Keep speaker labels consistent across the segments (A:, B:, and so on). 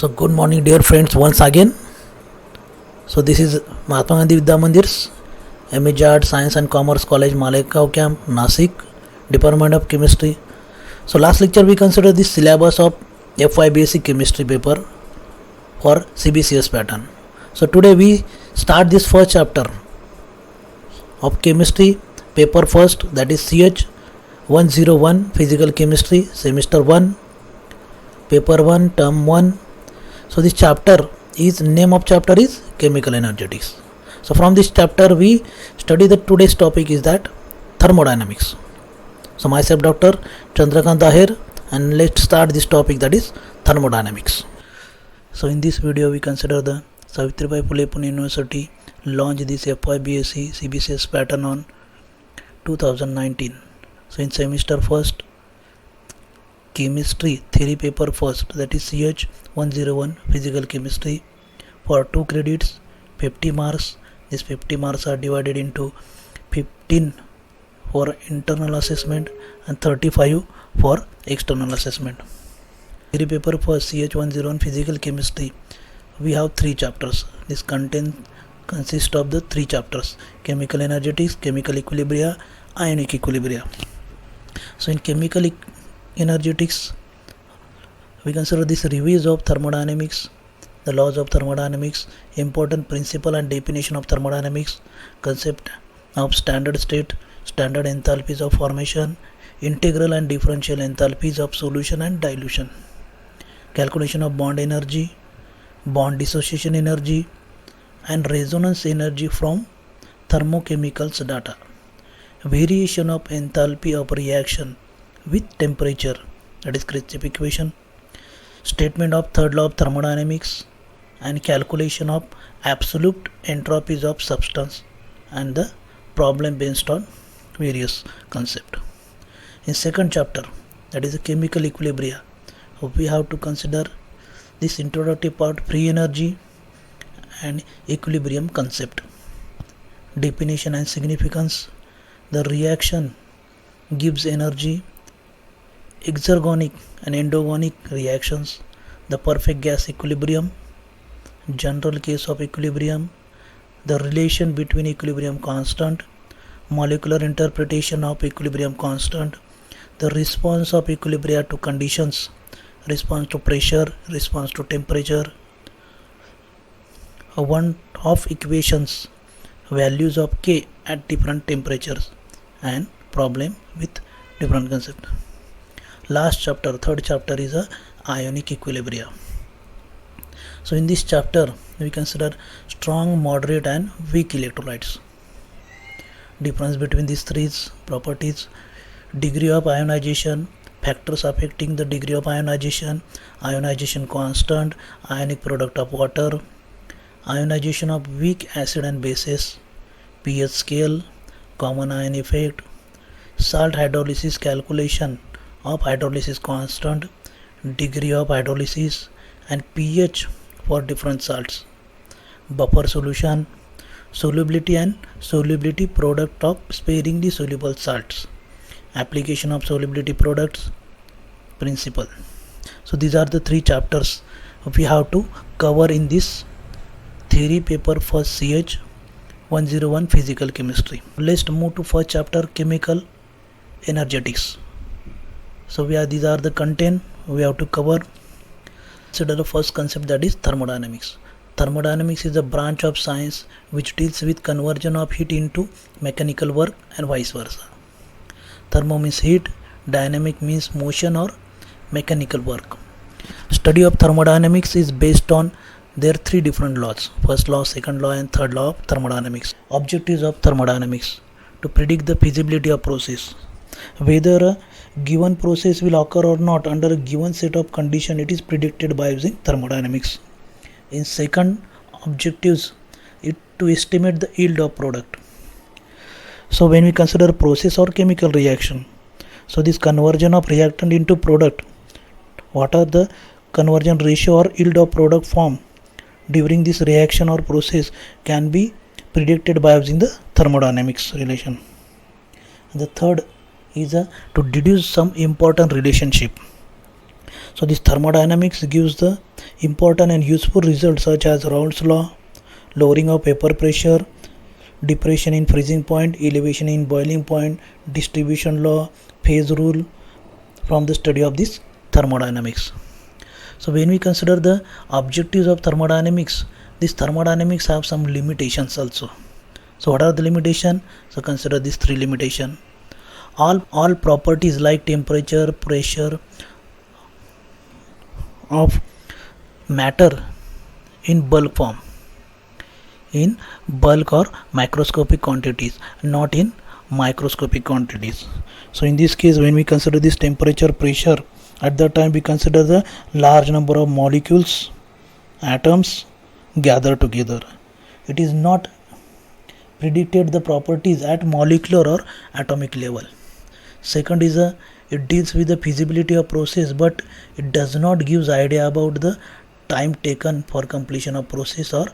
A: So good morning dear friends once again. So this is Mahatma Gandhi Vidya Mandir's MA Art Science and Commerce College Malegaon Camp Nasik Department of Chemistry. So last lecture we considered the syllabus of FYBSC chemistry paper for CBCS pattern. So today we start this first chapter of chemistry paper first, that is CH 101 physical chemistry semester 1 paper 1 term 1. So this chapter is name of chapter is chemical energetics. So from this chapter we study the today's topic is that thermodynamics. So myself Dr.C.S.Aher, and let's start this topic, that is thermodynamics. So in this video we consider the Savirtibai Phule Pune University launched this FYBSC CBCS pattern on 2019. So in semester first chemistry theory paper first, that is CH 101 physical chemistry for 2 credits, 50 marks. These 50 marks are divided into 15 for internal assessment and 35 for external assessment. Theory paper for CH 101 physical chemistry, we have 3 chapters. This consists of the 3 chapters: chemical energetics, chemical equilibria, ionic equilibria. So in chemical energetics we consider this reviews of thermodynamics, the laws of thermodynamics, important principle and definition of thermodynamics, concept of standard state, standard enthalpies of formation, integral and differential enthalpies of solution and dilution, calculation of bond energy, bond dissociation energy and resonance energy from thermochemicals data, variation of enthalpy of reaction with temperature, that is Kirchhoff equation, statement of third law of thermodynamics and calculation of absolute entropies of substance, and the problem based on various concepts. In second chapter, that is the chemical equilibria, we have to consider this introductory part, free energy and equilibrium concept, definition and significance, the reaction gives energy, exergonic and endogonic reactions, the perfect gas equilibrium, general case of equilibrium, the relation between equilibrium constant, molecular interpretation of equilibrium constant, the response of equilibria to conditions, response to pressure, response to temperature, one of equations, values of K at different temperatures, and problem with different concept. Last chapter, third chapter, is a ionic equilibria. So in this chapter we consider strong, moderate and weak electrolytes, difference between these three properties, degree of ionization, factors affecting the degree of ionization, ionization constant, ionic product of water, ionization of weak acid and bases, pH scale, common ion effect, salt hydrolysis calculation of hydrolysis constant, degree of hydrolysis and pH for different salts, buffer solution, solubility and solubility product of sparingly soluble salts, application of solubility products principle. So these are the 3 chapters we have to cover in this theory paper for CH 101 physical chemistry. Let's move to first chapter, chemical energetics. So these are the content we have to cover. Consider the first concept, that is thermodynamics. Thermodynamics is a branch of science which deals with conversion of heat into mechanical work and vice versa. Thermo means heat, dynamic means motion or mechanical work. Study of thermodynamics is based on their 3 different laws: first law, second law and third law of thermodynamics. Objectives of thermodynamics: to predict the feasibility of process, whether a given process will occur or not under a given set of conditions, it is predicted by using thermodynamics. In second objectives, it to estimate the yield of product. So when we consider process or chemical reaction, so this conversion of reactant into product, what are the conversion ratio or yield of product form during this reaction or process can be predicted by using the thermodynamics relation. And the third is to deduce some important relationship. So this thermodynamics gives the Important and useful results such as Raoult's law, lowering of vapor pressure, depression in freezing point, elevation in boiling point, distribution law, phase rule from the study of this thermodynamics. So when we consider the objectives of thermodynamics, this thermodynamics have some limitations also. So what are the limitations? So consider these three limitations. All properties like temperature, pressure of matter in bulk form, in bulk or macroscopic quantities, not in microscopic quantities. So in this case, when we consider this temperature, pressure, at that time we consider the large number of molecules, atoms gathered together. It is not predicted the properties at molecular or atomic level. Second is it deals with the feasibility of process, but it does not give idea about the time taken for completion of process or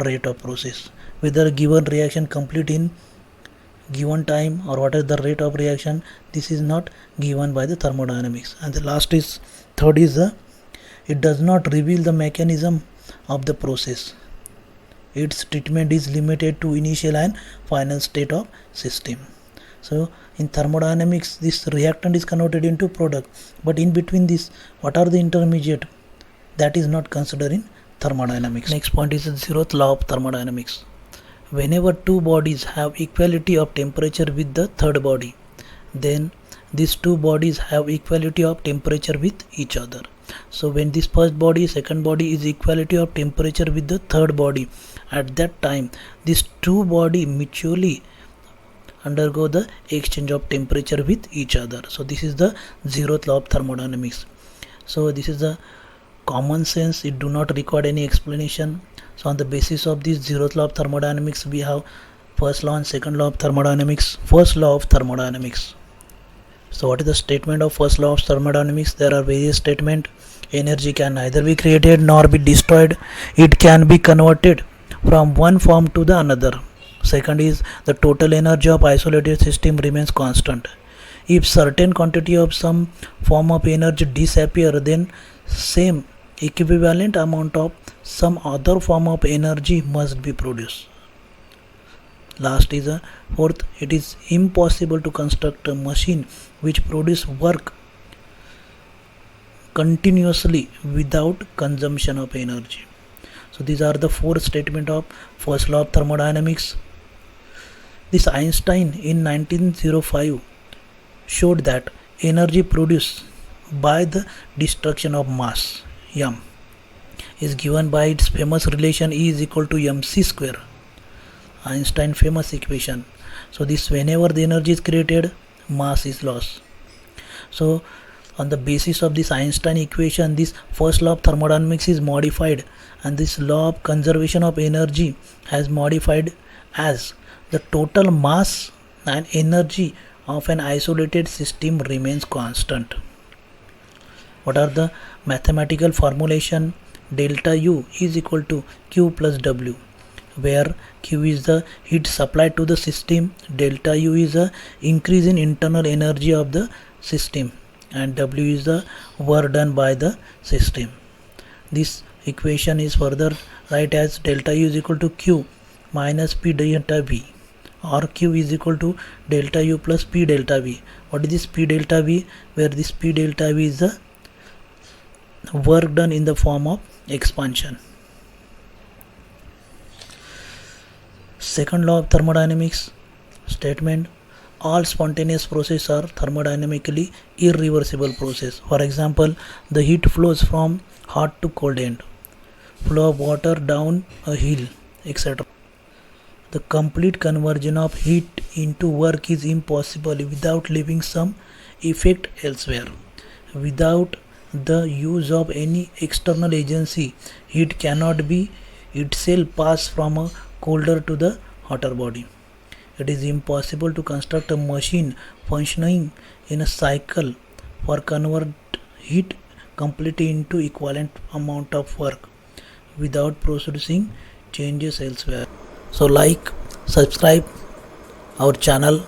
A: rate of process, whether a given reaction complete in given time or what is the rate of reaction. This is not given by the thermodynamics. And the last is third is it does not reveal the mechanism of the process. Its treatment is limited to initial and final state of system. So in thermodynamics, this reactant is converted into product, but in between this, what are the intermediate? That is not considered in thermodynamics. Next point is the zeroth law of thermodynamics. Whenever two bodies have equality of temperature with the third body, then these two bodies have equality of temperature with each other. So when this first body, second body is equality of temperature with the third body, at that time these two body mutually undergo the exchange of temperature with each other. So this is the zeroth law of thermodynamics. So this is the common sense, it do not require any explanation. So on the basis of this zeroth law of thermodynamics, we have first law and second law of thermodynamics. First law of thermodynamics. So what is the statement of first law of thermodynamics? There are various statements. Energy can neither be created nor be destroyed. It can be converted from one form to the another. Second is the total energy of isolated system remains constant. If certain quantity of some form of energy disappear, then same equivalent amount of some other form of energy must be produced. Last is fourth, it is impossible to construct a machine which produce work continuously without consumption of energy. So these are the four statements of first law of thermodynamics. This Einstein in 1905 showed that energy produced by the destruction of mass m is given by its famous relation E is equal to mc square, Einstein famous equation. So this whenever the energy is created, mass is lost. So on the basis of this Einstein equation, this first law of thermodynamics is modified, and this law of conservation of energy has modified as the total mass and energy of an isolated system remains constant. What are the mathematical formulation? Delta U is equal to Q plus W, where Q is the heat supplied to the system, delta U is the increase in internal energy of the system, and W is the work done by the system. This equation is further write as delta U is equal to Q minus P delta V, or Q is equal to delta U plus P delta V. What is this P delta V? Where this P delta V is the work done in the form of expansion. Second law of thermodynamics statement: all spontaneous processes are thermodynamically irreversible process. For example, the heat flows from hot to cold end, flow of water down a hill, etc. The complete conversion of heat into work is impossible without leaving some effect elsewhere. Without the use of any external agency, heat cannot be itself pass from a colder to the hotter body. It is impossible to construct a machine functioning in a cycle for convert heat completely into equivalent amount of work without producing changes elsewhere. So like, subscribe our channel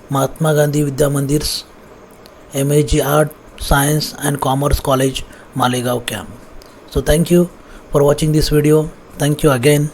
A: Mahatma Gandhi Vidya Mandir's MSc Art, Science and Commerce College, Malegaon camp. So thank you for watching this video. Thank you again.